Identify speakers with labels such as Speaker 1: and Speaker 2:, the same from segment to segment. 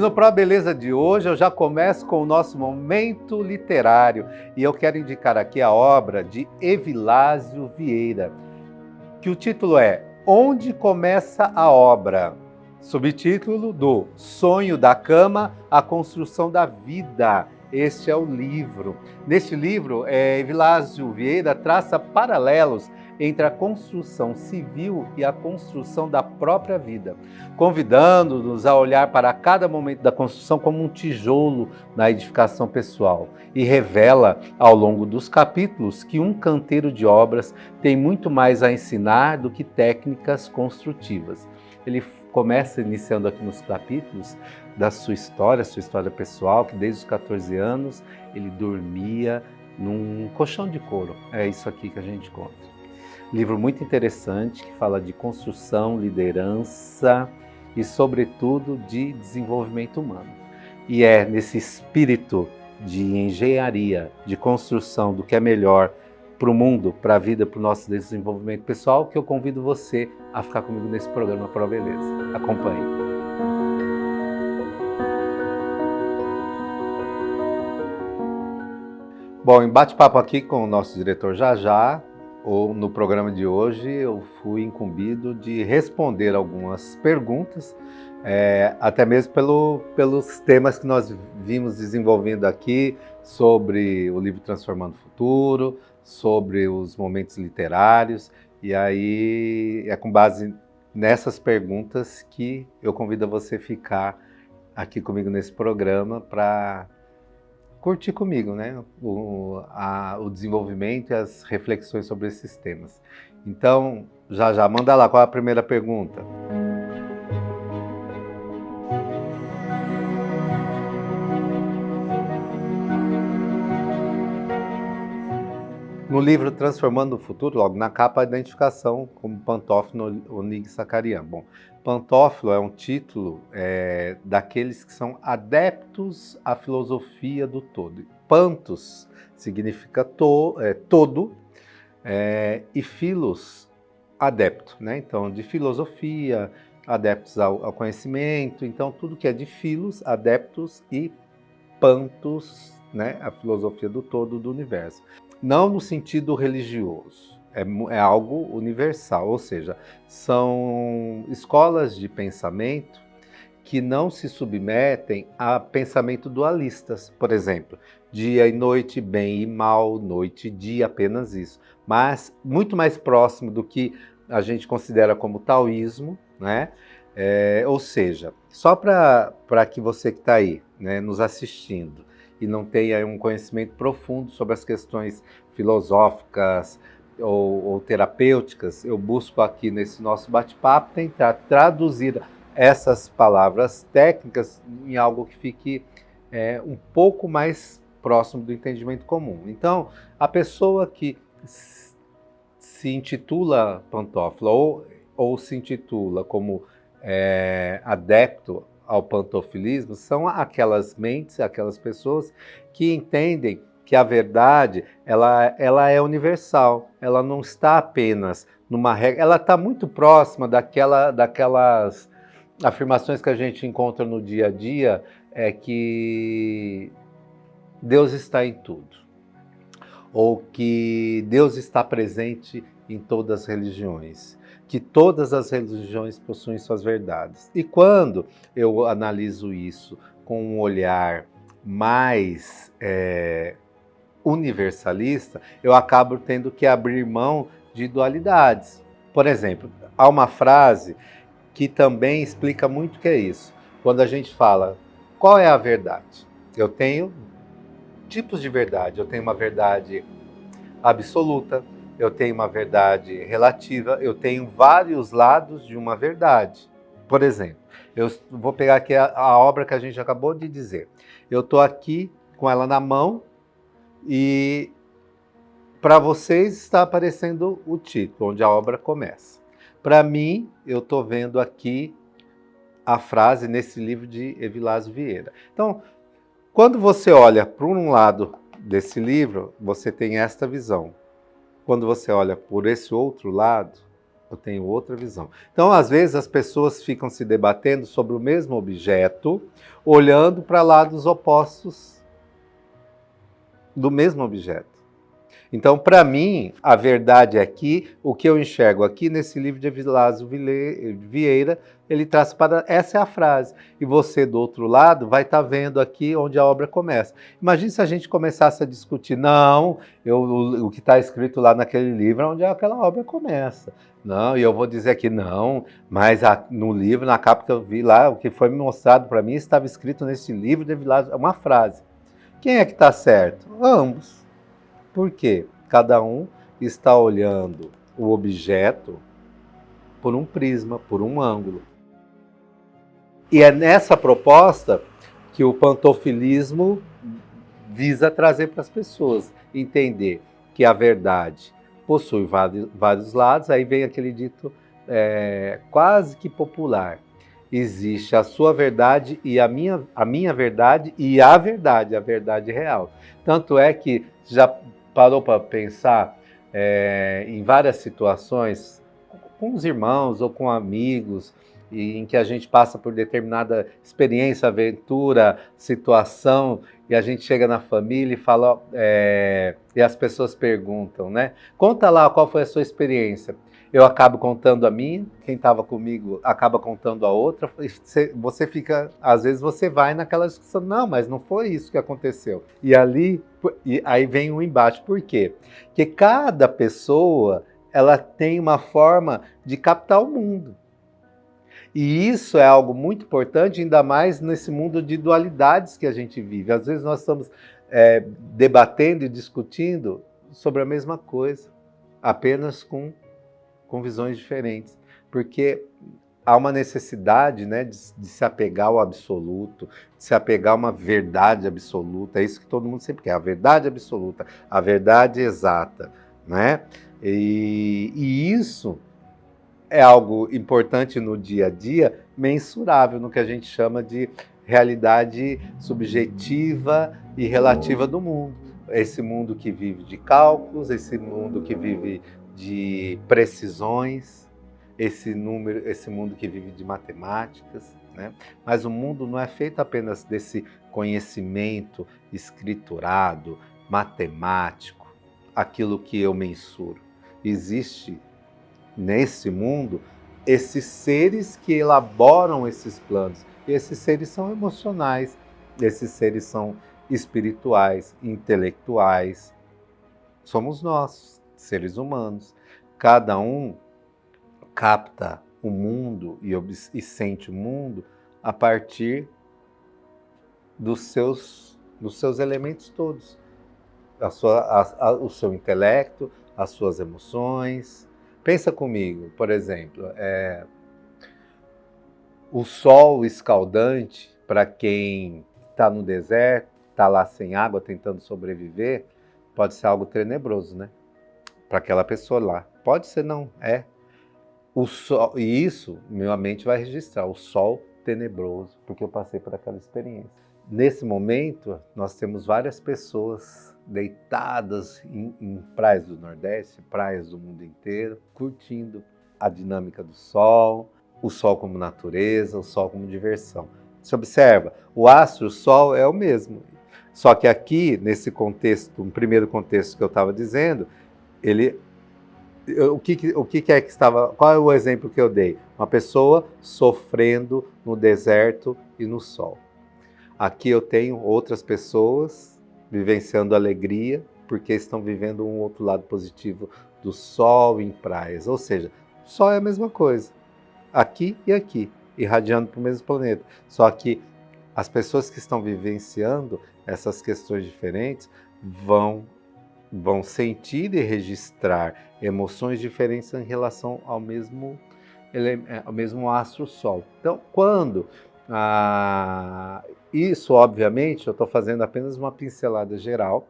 Speaker 1: no Pro Beleza de hoje eu já começo com o nosso momento literário e eu quero indicar aqui a obra de Evilásio Vieira, que o título é Onde Começa a Obra? Subtítulo do Sonho da Cama, a Construção da Vida. Este é o livro. Neste livro, Evilásio Vieira traça paralelos entre a construção civil e a construção da própria vida, convidando-nos a olhar para cada momento da construção como um tijolo na edificação pessoal, e revela, ao longo dos capítulos, que um canteiro de obras tem muito mais a ensinar do que técnicas construtivas. Ele começa iniciando aqui nos capítulos da sua história pessoal, que desde os 14 anos ele dormia num colchão de couro. É isso aqui que a gente conta. Livro muito interessante, que fala de construção, liderança e, sobretudo, de desenvolvimento humano. E é nesse espírito de engenharia, de construção do que é melhor para o mundo, para a vida, para o nosso desenvolvimento pessoal, que eu convido você a ficar comigo nesse programa Pro Beleza. Acompanhe. Bom, em bate-papo aqui com o nosso diretor Jajá, no programa de hoje eu fui incumbido de responder algumas perguntas, até mesmo pelos temas que nós vimos desenvolvendo aqui, sobre o livro Transformando o Futuro, sobre os momentos literários, e aí é com base nessas perguntas que eu convido você a ficar aqui comigo nesse programa para curtir comigo, né, o desenvolvimento e as reflexões sobre esses temas. Então, já manda lá, qual é a primeira pergunta? No livro Transformando o Futuro, logo na capa, a identificação como Pantófilo Onig Sacarian. Bom, Pantófilo é um título daqueles que são adeptos à filosofia do todo. Pantos significa todo, e filos, adepto, né? Então, de filosofia, adeptos ao conhecimento. Então, tudo que é de filos, adeptos, e pantos, né? A filosofia do todo, do universo. Não no sentido religioso, é algo universal, ou seja, são escolas de pensamento que não se submetem a pensamento dualistas, por exemplo, dia e noite, bem e mal, noite e dia, apenas isso, mas muito mais próximo do que a gente considera como taoísmo, né? Ou seja, só para que você que está aí, né, nos assistindo, e não tenha um conhecimento profundo sobre as questões filosóficas ou terapêuticas, eu busco aqui nesse nosso bate-papo tentar traduzir essas palavras técnicas em algo que fique um pouco mais próximo do entendimento comum. Então, a pessoa que se intitula pantófilo ou se intitula como adepto ao pantofilismo são aquelas mentes, aquelas pessoas que entendem que a verdade ela é universal, ela não está apenas numa regra, ela está muito próxima daquelas afirmações que a gente encontra no dia a dia, que Deus está em tudo, ou que Deus está presente em todas as religiões, que todas as religiões possuem suas verdades. E quando eu analiso isso com um olhar mais universalista, eu acabo tendo que abrir mão de dualidades. Por exemplo, há uma frase que também explica muito o que é isso. Quando a gente fala, qual é a verdade? Eu tenho tipos de verdade. Eu tenho uma verdade absoluta, eu tenho uma verdade relativa, eu tenho vários lados de uma verdade. Por exemplo, eu vou pegar aqui a obra que a gente acabou de dizer. Eu estou aqui com ela na mão e para vocês está aparecendo o título, onde a obra começa. Para mim, eu estou vendo aqui a frase nesse livro de Evilásio Vieira. Então, quando você olha para um lado desse livro, você tem esta visão. Quando você olha por esse outro lado, Eu tenho outra visão. Então, às vezes, as pessoas ficam se debatendo sobre o mesmo objeto, olhando para lados opostos do mesmo objeto. Então, para mim, a verdade aqui, o que eu enxergo aqui nesse livro de Evilásio Vieira, ele traz para... Essa é a frase. E você, do outro lado, vai estar vendo aqui onde a obra começa. Imagine se a gente começasse a discutir, não, o que está escrito lá naquele livro é onde aquela obra começa. Não, e eu vou dizer aqui, não, mas no livro, na capa que eu vi lá, o que foi me mostrado para mim, estava escrito nesse livro de Evilásio, é uma frase. Quem é que está certo? Ambos. Por quê? Cada um está olhando o objeto por um prisma, por um ângulo. E é nessa proposta que o pantofilismo visa trazer para as pessoas entender que a verdade possui vários lados. Aí vem aquele dito quase que popular. Existe a sua verdade e a minha verdade e a verdade real. Tanto é que já parou para pensar em várias situações com os irmãos ou com amigos, em que a gente passa por determinada experiência, aventura, situação, e a gente chega na família e fala, e as pessoas perguntam, né? Conta lá qual foi a sua experiência. Eu acabo contando a minha, quem estava comigo acaba contando a outra, você fica, às vezes você vai naquela discussão, não, mas não foi isso que aconteceu. E aí vem um embate, por quê? Porque cada pessoa, ela tem uma forma de captar o mundo. E isso é algo muito importante, ainda mais nesse mundo de dualidades que a gente vive. Às vezes nós estamos debatendo e discutindo sobre a mesma coisa, apenas com visões diferentes, porque há uma necessidade, né, de se apegar ao absoluto, de se apegar a uma verdade absoluta, é isso que todo mundo sempre quer, a verdade absoluta, a verdade exata, né? E isso é algo importante no dia a dia, mensurável no que a gente chama de realidade subjetiva e relativa do mundo. Esse mundo que vive de cálculos, esse mundo que vive de precisões, esse mundo que vive de matemáticas, né? Mas o mundo não é feito apenas desse conhecimento escriturado, matemático, aquilo que eu mensuro. Existe nesse mundo esses seres que elaboram esses planos. E esses seres são emocionais, esses seres são espirituais, intelectuais. Somos nós, seres humanos. Cada um capta o mundo e sente o mundo a partir dos seus elementos todos. O seu intelecto, as suas emoções. Pensa comigo, por exemplo, o sol escaldante, para quem está no deserto, está lá sem água, tentando sobreviver, pode ser algo tenebroso, né? Para aquela pessoa lá. Pode ser não, O sol, e isso, minha mente vai registrar, o sol tenebroso, porque eu passei por aquela experiência. Nesse momento, nós temos várias pessoas deitadas em praias do Nordeste, praias do mundo inteiro, curtindo a dinâmica do sol, o sol como natureza, o sol como diversão. Você observa, o astro, o sol é o mesmo. Só que aqui, nesse contexto, no primeiro contexto que eu estava dizendo, o que é que estava... Qual é o exemplo que eu dei? Uma pessoa sofrendo no deserto e no sol. Aqui eu tenho outras pessoas vivenciando alegria, porque estão vivendo um outro lado positivo do sol em praias. Ou seja, o sol é a mesma coisa, aqui e aqui, irradiando para o mesmo planeta. Só que as pessoas que estão vivenciando essas questões diferentes vão sentir e registrar emoções diferentes em relação ao mesmo astro-sol. Então, quando isso, obviamente, eu estou fazendo apenas uma pincelada geral,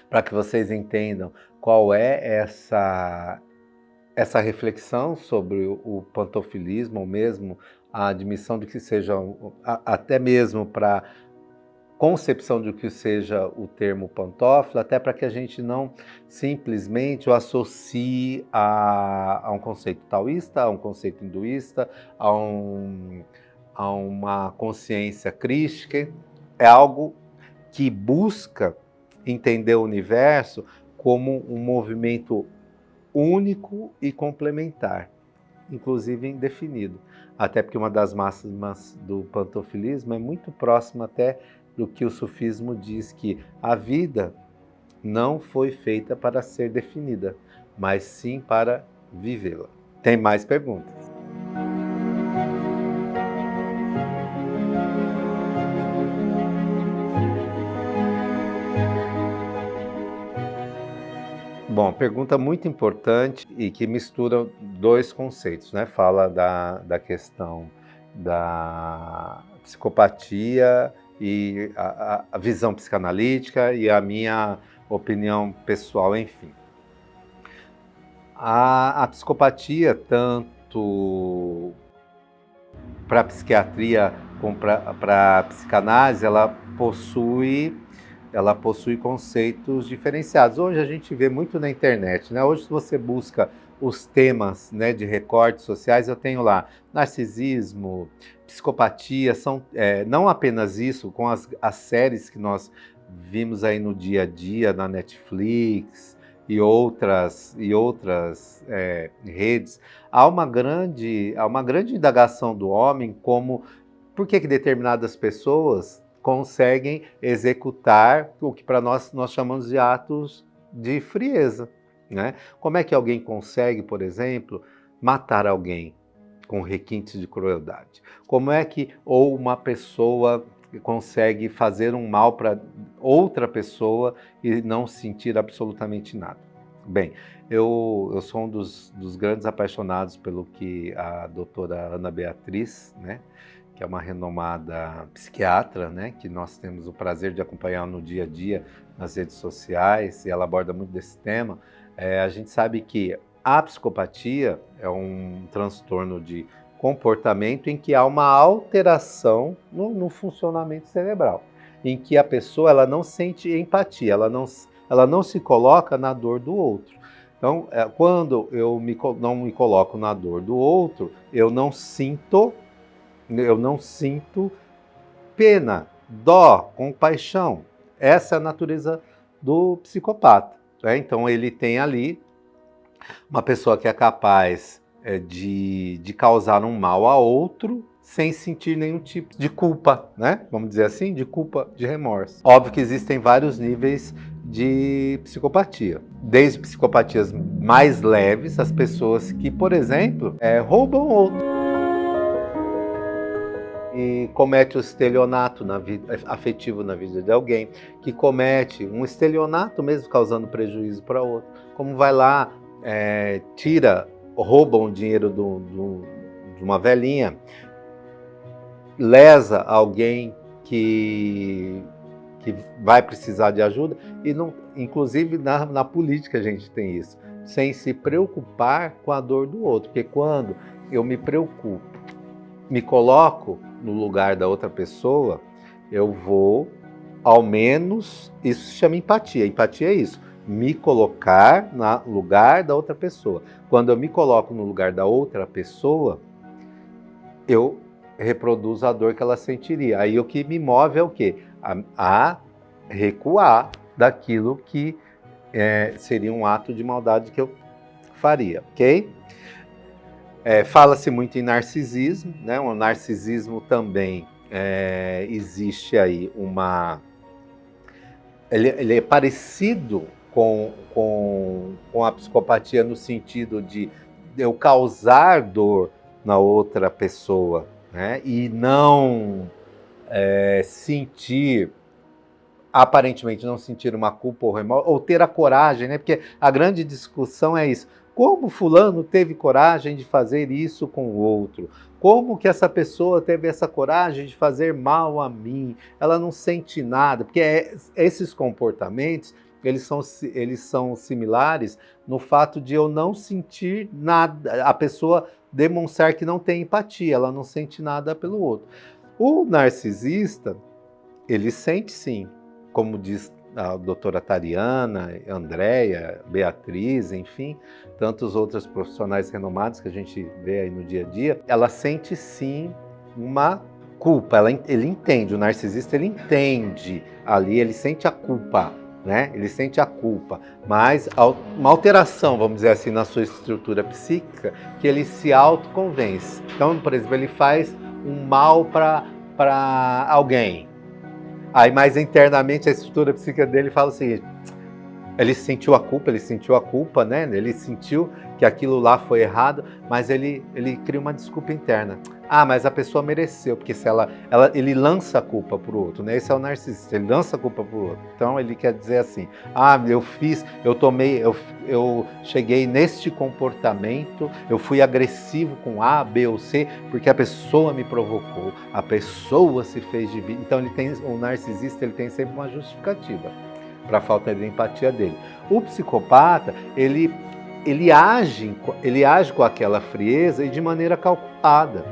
Speaker 1: para que vocês entendam qual é essa reflexão sobre o pantofilismo, ou mesmo a admissão de que seja, até mesmo para concepção de o que seja o termo pantófilo, até para que a gente não simplesmente o associe a um conceito taoísta, a um conceito hinduísta, a uma consciência crística. É algo que busca entender o universo como um movimento único e complementar, inclusive indefinido. Até porque uma das máximas do pantofilismo é muito próxima até do que o sufismo diz, que a vida não foi feita para ser definida, mas sim para vivê-la. Tem mais perguntas? Bom, pergunta muito importante e que mistura dois conceitos, né? Fala da questão da psicopatia e a visão psicanalítica e a minha opinião pessoal, enfim. A psicopatia, tanto para a psiquiatria como para a psicanálise, ela possui conceitos diferenciados. Hoje a gente vê muito na internet, né? Hoje, se você busca os temas, né, de recortes sociais, eu tenho lá narcisismo, psicopatia, são não apenas isso, com as séries que nós vimos aí no dia a dia na Netflix e outras redes, há uma grande indagação do homem como por que determinadas pessoas conseguem executar o que para nós chamamos de atos de frieza, né? Como é que alguém consegue, por exemplo, matar alguém com requintes de crueldade? Como é que uma pessoa consegue fazer um mal para outra pessoa e não sentir absolutamente nada? Bem, eu sou um dos grandes apaixonados pelo que a doutora Ana Beatriz, né, que é uma renomada psiquiatra, né, que nós temos o prazer de acompanhar no dia a dia nas redes sociais, e ela aborda muito desse tema. A gente sabe que a psicopatia é um transtorno de comportamento em que há uma alteração no funcionamento cerebral, em que a pessoa ela não sente empatia, ela não se coloca na dor do outro. Então, quando eu não me coloco na dor do outro, eu não sinto pena, dó, compaixão. Essa é a natureza do psicopata, né? Então ele tem ali uma pessoa que é capaz de causar um mal a outro sem sentir nenhum tipo de culpa, né? Vamos dizer assim, de culpa, de remorso. Óbvio que existem vários níveis de psicopatia. Desde psicopatias mais leves, as pessoas que, por exemplo, roubam outro e comete o estelionato afetivo na vida de alguém, que comete um estelionato mesmo causando prejuízo para outro, como vai lá, rouba o dinheiro de uma velhinha, lesa alguém que vai precisar de ajuda, e não, inclusive na política a gente tem isso, sem se preocupar com a dor do outro, porque quando eu me preocupo, me coloco no lugar da outra pessoa, eu vou, ao menos, isso se chama empatia. Empatia é isso, me colocar no lugar da outra pessoa. Quando eu me coloco no lugar da outra pessoa, eu reproduzo a dor que ela sentiria. Aí o que me move é o quê? A recuar daquilo que seria um ato de maldade que eu faria, ok? Fala-se muito em narcisismo, né? O narcisismo também existe aí ele é parecido com a psicopatia no sentido de eu causar dor na outra pessoa, né? E não aparentemente não sentir uma culpa ou remorso, ou ter a coragem, né? Porque a grande discussão é isso. Como fulano teve coragem de fazer isso com o outro? Como que essa pessoa teve essa coragem de fazer mal a mim? Ela não sente nada, porque esses comportamentos, eles são similares no fato de eu não sentir nada, a pessoa demonstrar que não tem empatia, ela não sente nada pelo outro. O narcisista, ele sente sim, como diz a doutora Tariana, Andréia, Beatriz, enfim, tantos outros profissionais renomados que a gente vê aí no dia a dia, ela sente sim uma culpa, ele entende, o narcisista ele entende ali, ele sente a culpa, né? Ele sente a culpa, mas uma alteração, vamos dizer assim, na sua estrutura psíquica, que ele se autoconvence. Então, por exemplo, ele faz um mal para alguém. Aí, mais internamente, a estrutura psíquica dele fala o seguinte: ele sentiu a culpa, né? Ele sentiu que aquilo lá foi errado, mas ele cria uma desculpa interna. Ah, mas a pessoa mereceu, porque se ele lança a culpa para o outro, né? Esse é o narcisista, ele lança a culpa para o outro. Então ele quer dizer assim: ah, eu cheguei neste comportamento, eu fui agressivo com A, B ou C, porque a pessoa me provocou, a pessoa se fez de vítima. Então o narcisista ele tem sempre uma justificativa para a falta de empatia dele. O psicopata, ele age com aquela frieza e de maneira calculada,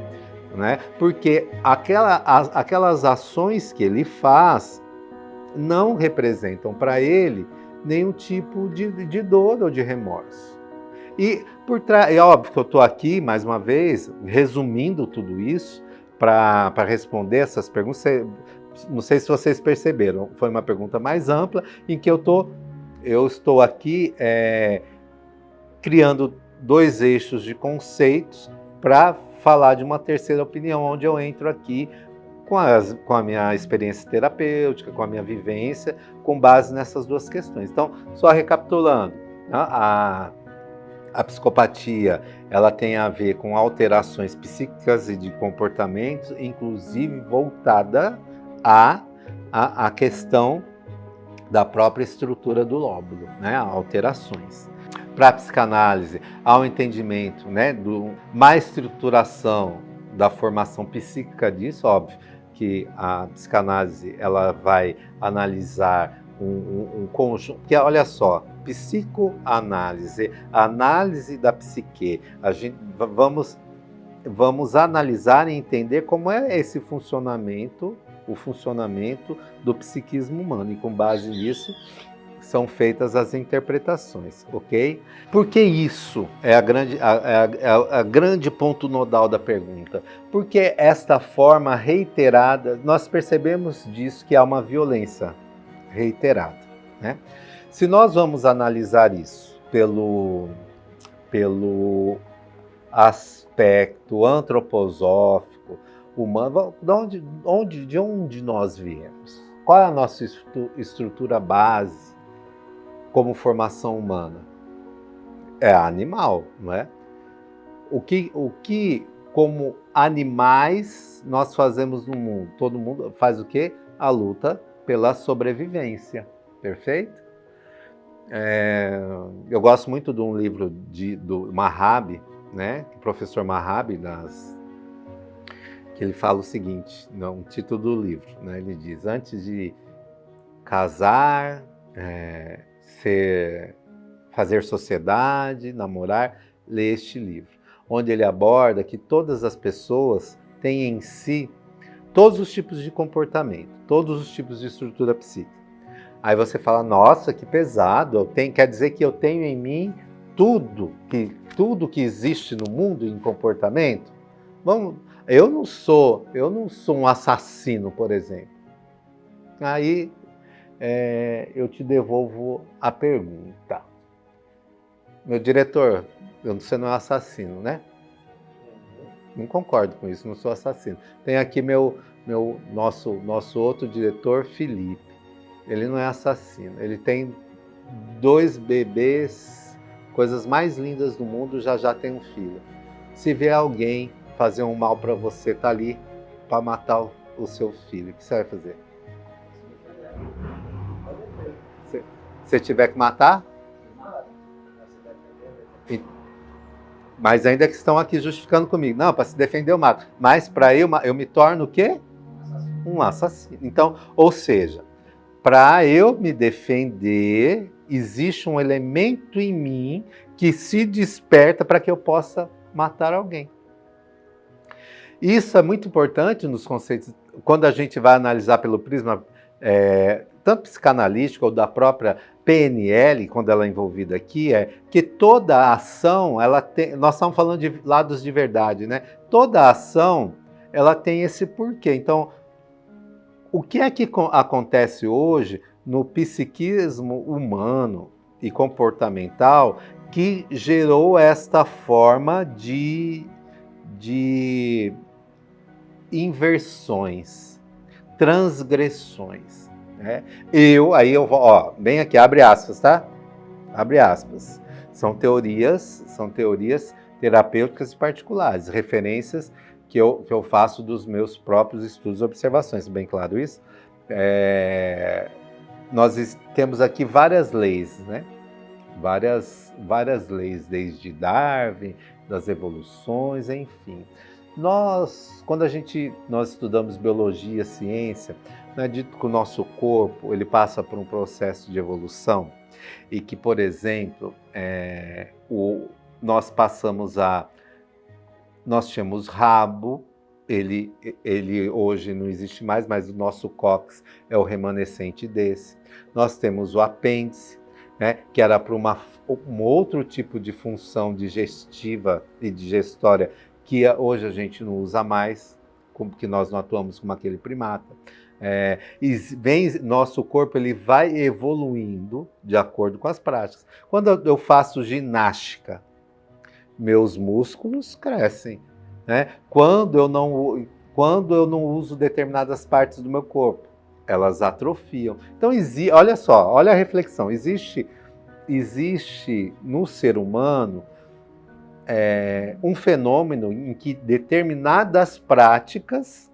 Speaker 1: né? Porque aquelas ações que ele faz não representam para ele nenhum tipo de dor ou de remorso. E é óbvio que eu estou aqui, mais uma vez, resumindo tudo isso para responder essas perguntas. Não sei se vocês perceberam, foi uma pergunta mais ampla, em que eu estou aqui criando 2 eixos de conceitos para falar de uma terceira opinião, onde eu entro aqui com a minha experiência terapêutica, com a minha vivência, com base nessas 2 questões. Então, só recapitulando, a psicopatia, ela tem a ver com alterações psíquicas e de comportamentos, inclusive voltada à questão da própria estrutura do lóbulo, né? Alterações. Para a psicanálise, há um entendimento, né, uma estruturação da formação psíquica disso, óbvio que a psicanálise ela vai analisar um conjunto, porque olha só, psicoanálise, análise da psique, vamos analisar e entender como é esse funcionamento, o funcionamento do psiquismo humano, e com base nisso são feitas as interpretações, ok? Por que isso é a grande ponto nodal da pergunta? Porque esta forma reiterada, nós percebemos disso que há uma violência reiterada, né? Se nós vamos analisar isso pelo aspecto antroposófico, humano, de onde nós viemos? Qual é a nossa estrutura base como formação humana? É animal, não é? O que como animais nós fazemos no mundo? Todo mundo faz o quê? A luta pela sobrevivência, perfeito? Eu gosto muito de um livro do Mahabi, né? O professor Mahabi, que ele fala o seguinte, no título do livro, né? Ele diz: antes de casar, fazer sociedade, namorar, lê este livro, onde ele aborda que todas as pessoas têm em si todos os tipos de comportamento, todos os tipos de estrutura psíquica. Aí você fala: nossa, que pesado, quer dizer que eu tenho em mim tudo que existe no mundo em comportamento? Eu não sou um assassino, por exemplo. Aí eu te devolvo a pergunta. Meu diretor, você não é assassino, né? Não concordo com isso, não sou assassino. Tem aqui nosso outro diretor, Felipe. Ele não é assassino. Ele tem 2 bebês, coisas mais lindas do mundo, já tem um filho. Se vier alguém fazer um mal para você, tá ali para matar o seu filho, o que você vai fazer? Se tiver que matar? Mas ainda que estão aqui justificando comigo. Não, para se defender eu mato. Mas para eu me torno o quê? Um assassino. Então, ou seja, para eu me defender, existe um elemento em mim que se desperta para que eu possa matar alguém. Isso é muito importante nos conceitos quando a gente vai analisar pelo prisma tanto psicanalístico ou da própria PNL, quando ela é envolvida aqui, é que toda a ação, nós estamos falando de lados de verdade, né? Toda ação, ela tem esse porquê. Então, o que é que acontece hoje no psiquismo humano e comportamental que gerou esta forma de inversões, transgressões, né? Aí eu vou, ó, bem aqui, abre aspas, tá? Abre aspas. São teorias terapêuticas particulares, referências que eu faço dos meus próprios estudos e observações, bem claro isso? Nós temos aqui várias leis, né? Várias leis, desde Darwin, das evoluções, enfim. Quando nós estudamos biologia, ciência, não é dito que o nosso corpo ele passa por um processo de evolução e que, por exemplo, nós tínhamos rabo, ele hoje não existe mais, mas o nosso cóccix é o remanescente desse. Nós temos o apêndice, né, que era para um outro tipo de função digestiva e digestória que hoje a gente não usa mais, porque nós não atuamos como aquele primata. Nosso corpo ele vai evoluindo de acordo com as práticas. Quando eu faço ginástica, meus músculos crescem, né? Quando eu não uso determinadas partes do meu corpo, elas atrofiam. Então, olha só, olha a reflexão. Existe no ser humano um fenômeno em que determinadas práticas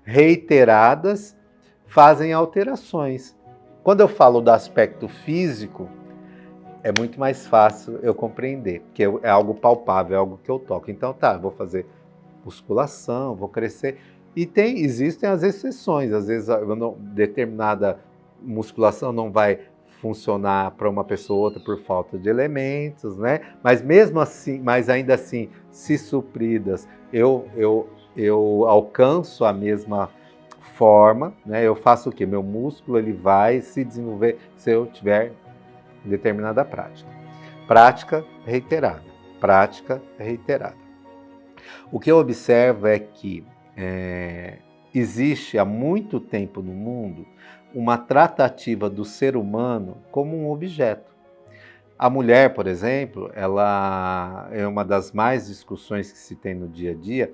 Speaker 1: reiteradas fazem alterações. Quando eu falo do aspecto físico, é muito mais fácil eu compreender, porque é algo palpável, é algo que eu toco. Então eu vou fazer musculação, vou crescer. E existem as exceções, às vezes determinada musculação não vai funcionar para uma pessoa ou outra por falta de elementos, né? Mas mesmo assim, mas ainda assim, se supridas, eu alcanço a mesma forma, né? Eu faço o quê? Meu músculo ele vai se desenvolver se eu tiver determinada prática. Prática reiterada. Prática reiterada. O que eu observo é que existe há muito tempo no mundo uma tratativa do ser humano como um objeto. A mulher, por exemplo, ela é uma das mais discussões que se tem no dia a dia.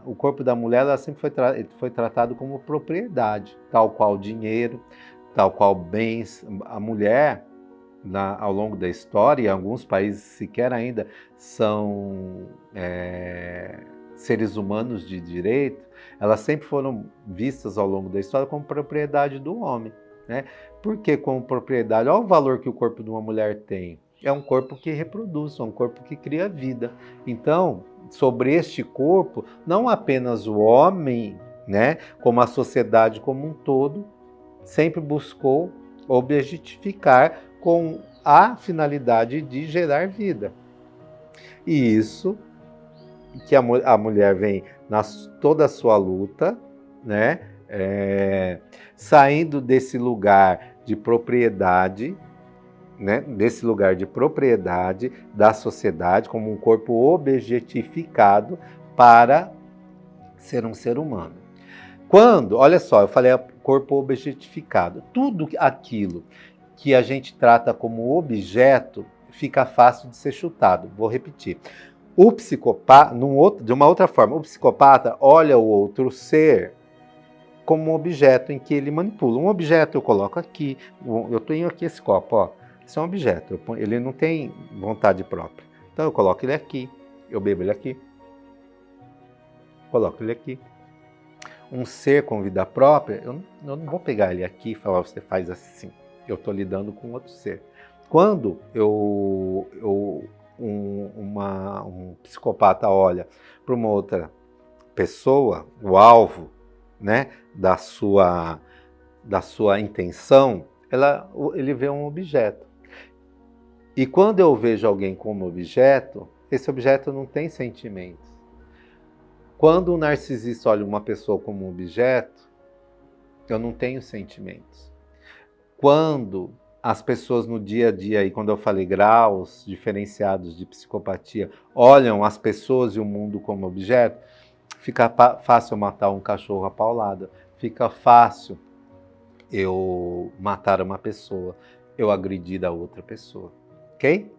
Speaker 1: O corpo da mulher ela sempre foi tratado como propriedade, tal qual dinheiro, tal qual bens. A mulher, ao longo da história, em alguns países sequer ainda são seres humanos de direito, elas sempre foram vistas ao longo da história como propriedade do homem, né? Por que como propriedade? Olha o valor que o corpo de uma mulher tem. É um corpo que reproduz, é um corpo que cria vida. Então, sobre este corpo, não apenas o homem, né, como a sociedade como um todo, sempre buscou objetificar com a finalidade de gerar vida. E isso que a mulher vem toda a sua luta, né, saindo desse lugar de propriedade, né, desse lugar de propriedade da sociedade como um corpo objetificado para ser um ser humano. Olha só, eu falei corpo objetificado, tudo aquilo que a gente trata como objeto fica fácil de ser chutado. Vou repetir. O psicopata, de uma outra forma, o psicopata olha o outro ser como um objeto em que ele manipula. Um objeto eu coloco aqui, eu tenho aqui esse copo, ó. Isso é um objeto, ele não tem vontade própria. Então eu coloco ele aqui, eu bebo ele aqui, coloco ele aqui. Um ser com vida própria, eu não vou pegar ele aqui e falar, você faz assim. Eu estou lidando com outro ser. Quando um psicopata olha para uma outra pessoa, o alvo, né, da sua intenção, ele vê um objeto. E quando eu vejo alguém como objeto, esse objeto não tem sentimentos. Quando o narcisista olha uma pessoa como um objeto, eu não tenho sentimentos. Quando as pessoas no dia a dia, e quando eu falei graus diferenciados de psicopatia, olham as pessoas e o mundo como objeto, fica fácil eu matar um cachorro à paulada, fica fácil eu matar uma pessoa, eu agredir a outra pessoa, ok?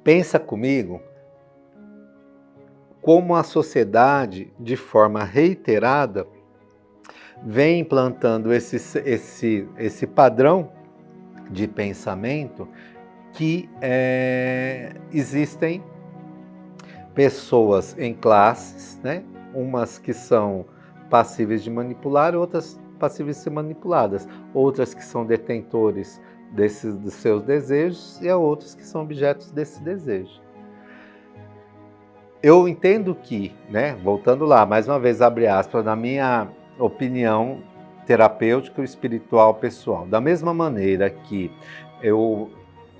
Speaker 1: Pensa comigo como a sociedade, de forma reiterada, vem implantando esse padrão de pensamento que existem pessoas em classes, né? Umas que são passíveis de manipular, outras passíveis de ser manipuladas, outras que são detentores dos seus desejos e outras que são objetos desse desejo. Eu entendo que, né, voltando lá, mais uma vez, abre aspas, na minha opinião terapêutica e espiritual pessoal, da mesma maneira que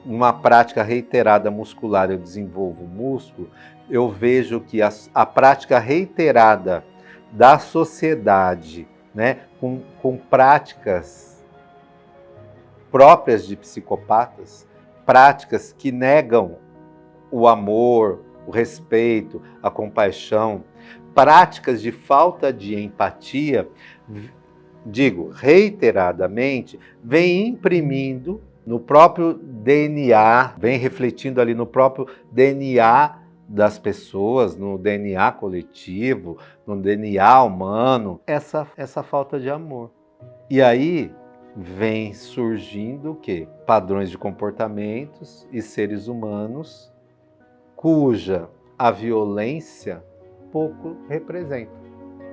Speaker 1: uma prática reiterada muscular, eu desenvolvo músculo, eu vejo que a prática reiterada da sociedade, né, com práticas próprias de psicopatas, práticas que negam o amor, o respeito, a compaixão, práticas de falta de empatia, digo, reiteradamente, vem imprimindo no próprio DNA, vem refletindo ali no próprio DNA das pessoas, no DNA coletivo, no DNA humano, essa falta de amor. E aí vem surgindo o quê? Padrões de comportamentos e seres humanos cuja a violência pouco representa.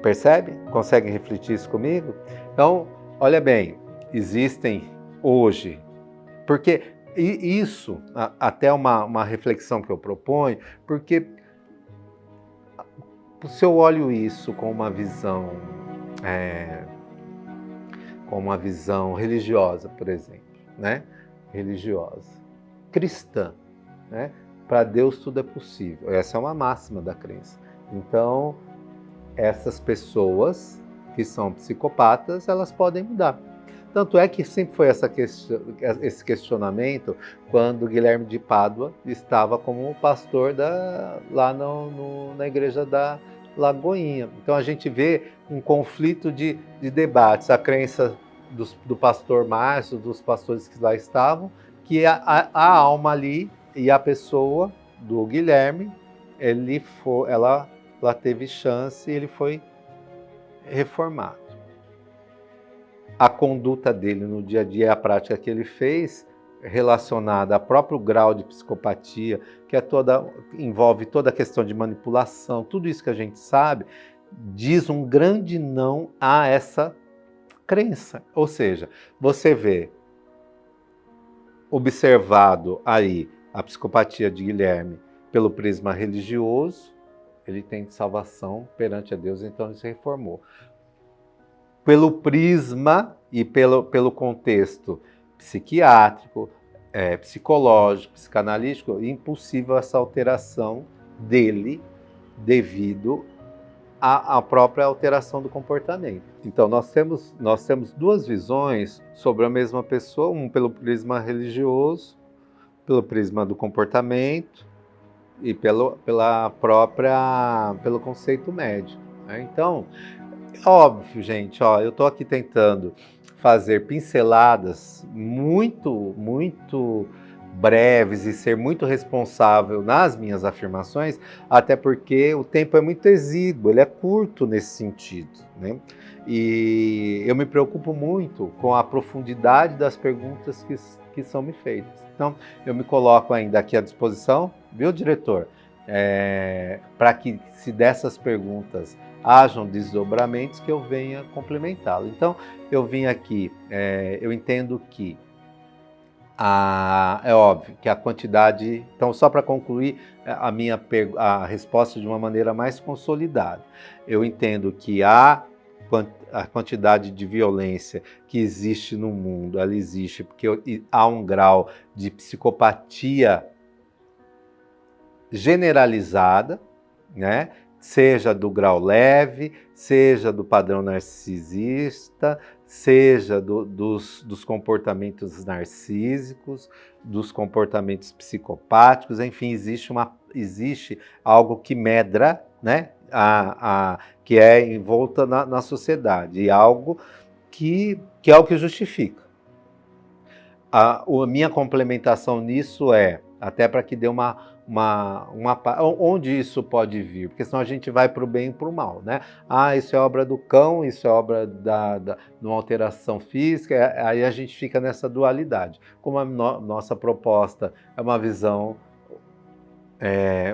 Speaker 1: Percebe? Conseguem refletir isso comigo? Então, olha bem, existem hoje, porque isso, até uma reflexão que eu proponho, porque se eu olho isso com uma visão religiosa, por exemplo, né? Religiosa, cristã, né? Para Deus tudo é possível. Essa é uma máxima da crença. Então, essas pessoas que são psicopatas, elas podem mudar. Tanto é que sempre foi esse questionamento quando Guilherme de Pádua estava como pastor lá na igreja da Lagoinha. Então a gente vê um conflito de debates, a crença do pastor Márcio, dos pastores que lá estavam, que a alma ali e a pessoa do Guilherme, ela teve chance e ele foi reformado. A conduta dele no dia a dia, a prática que ele fez, relacionada ao próprio grau de psicopatia, que envolve toda a questão de manipulação, tudo isso que a gente sabe, diz um grande não a essa crença. Ou seja, você vê observado aí a psicopatia de Guilherme pelo prisma religioso, ele tem salvação perante a Deus, então ele se reformou. Pelo prisma e pelo contexto psiquiátrico, psicológico, psicanalítico, é impossível essa alteração dele devido à própria alteração do comportamento. Então nós temos duas visões sobre a mesma pessoa, um pelo prisma religioso, pelo prisma do comportamento e pelo conceito médico, né? Então, óbvio, gente, eu estou aqui tentando fazer pinceladas muito, muito breves e ser muito responsável nas minhas afirmações, até porque o tempo é muito exíguo, ele é curto nesse sentido, né? E eu me preocupo muito com a profundidade das perguntas que são me feitas. Então, eu me coloco ainda aqui à disposição, viu, diretor? Para que, se dessas perguntas hajam desdobramentos, que eu venha complementá-lo. Então, eu vim aqui, eu entendo que é óbvio que a quantidade... Então, só para concluir a resposta de uma maneira mais consolidada, eu entendo que a quantidade de violência que existe no mundo, ela existe porque há um grau de psicopatia generalizada, né? seja do grau leve, seja do padrão narcisista, seja dos comportamentos narcísicos, dos comportamentos psicopáticos, enfim, existe algo que medra, né, que é envolta na sociedade, e algo que é o que justifica. A minha complementação nisso até para que dê onde isso pode vir, porque senão a gente vai para o bem e para o mal, né? Isso é obra do cão, isso é obra de uma alteração física, aí a gente fica nessa dualidade. Como a nossa proposta é uma visão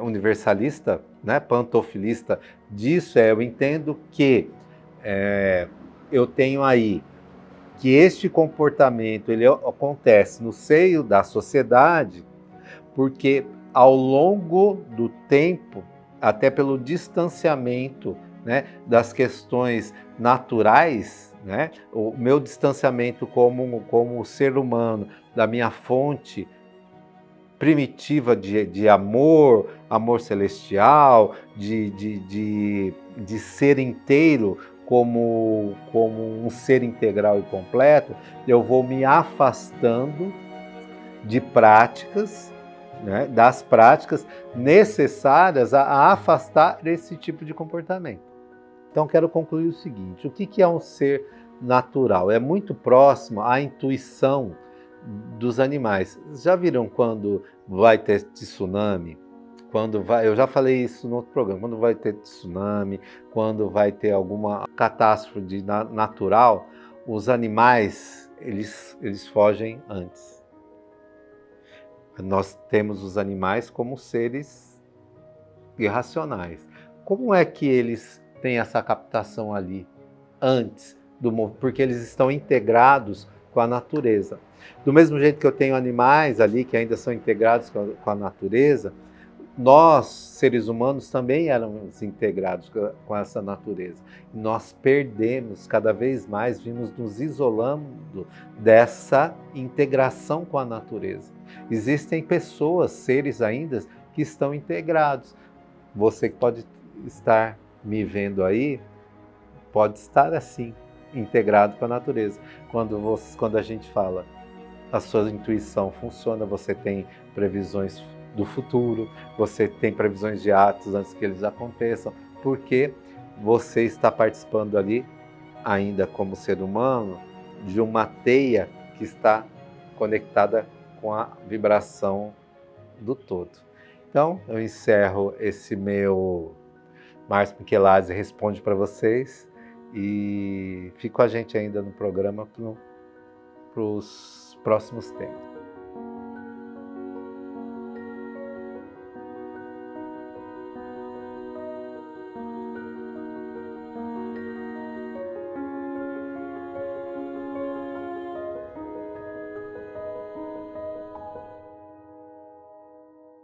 Speaker 1: universalista, né, pantofilista disso, eu entendo que eu tenho aí que este comportamento ele acontece no seio da sociedade, porque ao longo do tempo, até pelo distanciamento, né, das questões naturais, né, o meu distanciamento como ser humano, da minha fonte primitiva de amor celestial, de ser inteiro, como um ser integral e completo, eu vou me afastando de práticas, né, das práticas necessárias a afastar esse tipo de comportamento. Então, quero concluir o seguinte: o que é um ser natural? É muito próximo à intuição dos animais. Já viram quando vai ter tsunami? Eu já falei isso no outro programa, quando vai ter tsunami, quando vai ter alguma catástrofe natural, os animais, eles fogem antes. Nós temos os animais como seres irracionais. Como é que eles têm essa captação ali antes do movimento? Porque eles estão integrados com a natureza. Do mesmo jeito que eu tenho animais ali que ainda são integrados com a natureza, nós, seres humanos, também éramos integrados com essa natureza. Nós perdemos cada vez mais, vimos nos isolando dessa integração com a natureza. Existem pessoas, seres ainda, que estão integrados. Você que pode estar me vendo aí, pode estar assim, integrado com a natureza. Quando a gente fala, a sua intuição funciona, você tem previsões do futuro, você tem previsões de atos antes que eles aconteçam, porque você está participando ali, ainda como ser humano, de uma teia que está conectada com a vibração do todo. Então, eu encerro esse meu Márcio Michelazzi responde para vocês e fico com a gente ainda no programa para os próximos temas.